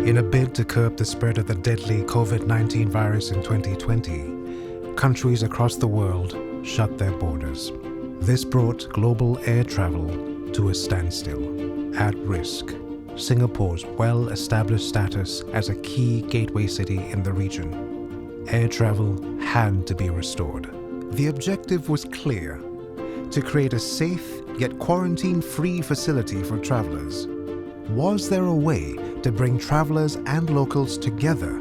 In a bid to curb the spread of the deadly COVID-19 virus in 2020, countries across the world shut their borders. This brought global air travel to a standstill. At risk, Singapore's well-established status as a key gateway city in the region. Air travel had to be restored. The objective was clear: to create a safe yet quarantine-free facility for travelers. Was there a way to bring travelers and locals together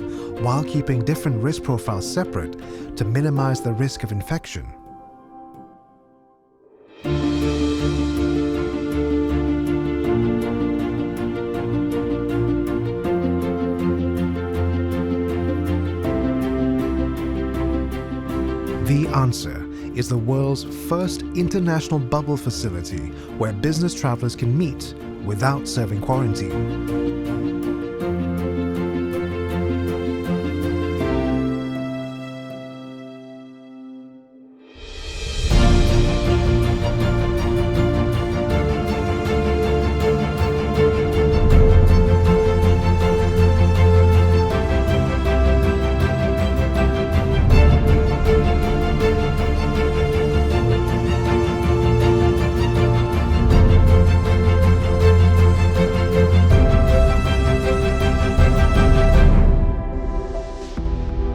while keeping different risk profiles separate to minimize the risk of infection? The answer is the world's first international bubble facility where business travelers can meet without serving quarantine.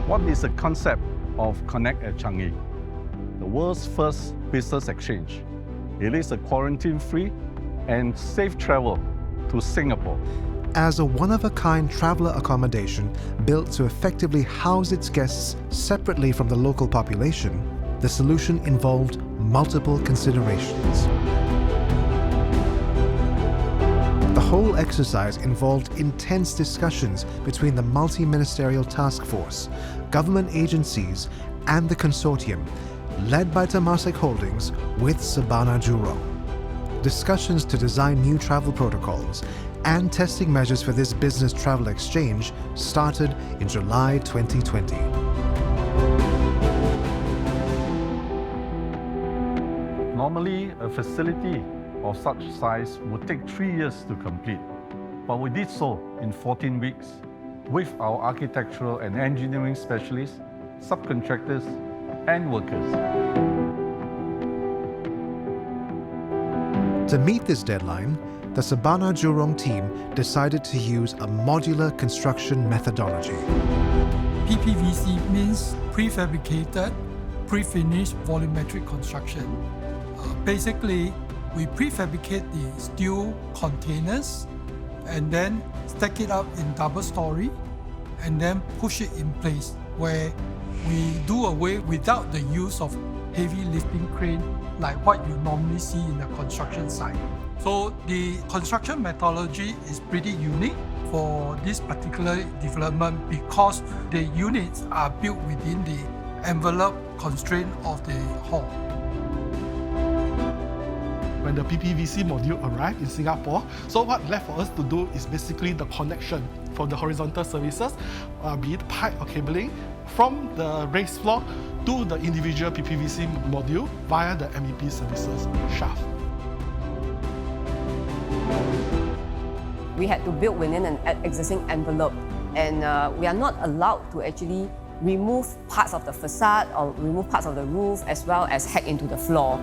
What is the concept of Connect at Changi? The world's first business exchange. It is a quarantine-free and safe travel to Singapore. As a one-of-a-kind traveler accommodation built to effectively house its guests separately from the local population, the solution involved multiple considerations. The whole exercise involved intense discussions between the multi-ministerial task force, government agencies, and the consortium, led by Temasek Holdings with Sabana Jurong. Discussions to design new travel protocols and testing measures for this business travel exchange started in July 2020. Normally, a facility of such size would take 3 years to complete, but we did so in 14 weeks with our architectural and engineering specialists, subcontractors, and workers. To meet this deadline, the Sabana Jurong team decided to use a modular construction methodology. PPVC means prefabricated, pre-finished volumetric construction. Basically, we prefabricate the steel containers and then stack it up in double story and then push it in place, where we do away without the use of heavy lifting crane like what you normally see in a construction site. So the construction methodology is pretty unique for this particular development because the units are built within the envelope constraint of the hall. When the PPVC module arrived in Singapore, so what left for us to do is basically the connection for the horizontal services, be it pipe or cabling, from the raised floor to the individual PPVC module via the MEP services shaft. We had to build within an existing envelope, and we are not allowed to actually remove parts of the facade or remove parts of the roof as well as hack into the floor.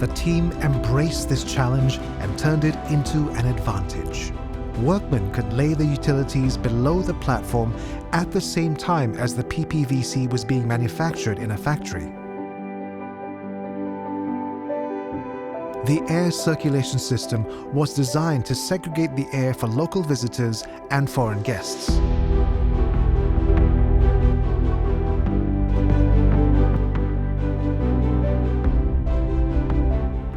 The team embraced this challenge and turned it into an advantage. Workmen could lay the utilities below the platform at the same time as the PPVC was being manufactured in a factory. The air circulation system was designed to segregate the air for local visitors and foreign guests.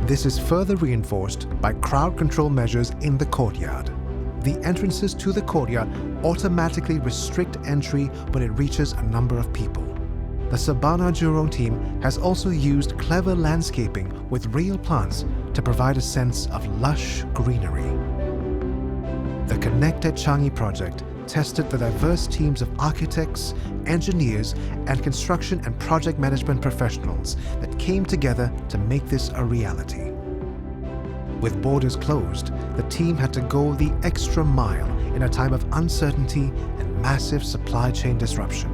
This is further reinforced by crowd control measures in the courtyard. The entrances to the courtyard automatically restrict entry when it reaches a number of people. The Sabana Jurong team has also used clever landscaping with real plants to provide a sense of lush greenery. The Connect at Changi project tested the diverse teams of architects, engineers, and construction and project management professionals that came together to make this a reality. With borders closed, the team had to go the extra mile in a time of uncertainty and massive supply chain disruption.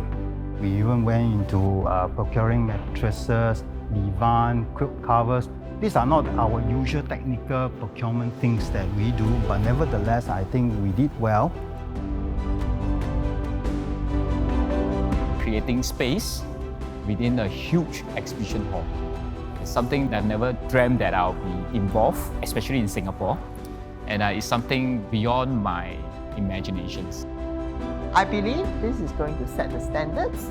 We even went into procuring mattresses, divan, quilt covers. These are not our usual technical procurement things that we do, but nevertheless, I think we did well. Creating space within a huge exhibition hall. It's something that I've never dreamt that I'll be involved, especially in Singapore. And it's something beyond my imaginations. I believe this is going to set the standards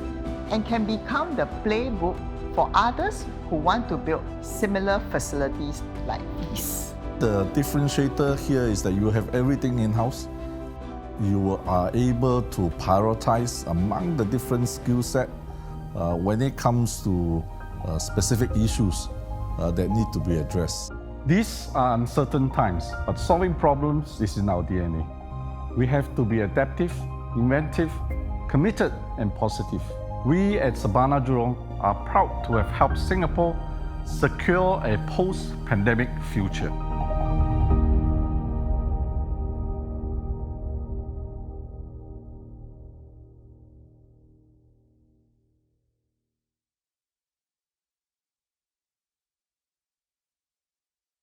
and can become the playbook for others who want to build similar facilities like these. The differentiator here is that you have everything in-house. You are able to prioritize among the different skill set when it comes to specific issues that need to be addressed. These are uncertain times, but solving problems is in our DNA. We have to be adaptive, inventive, committed, and positive. We at Sabana Jurong are proud to have helped Singapore secure a post-pandemic future.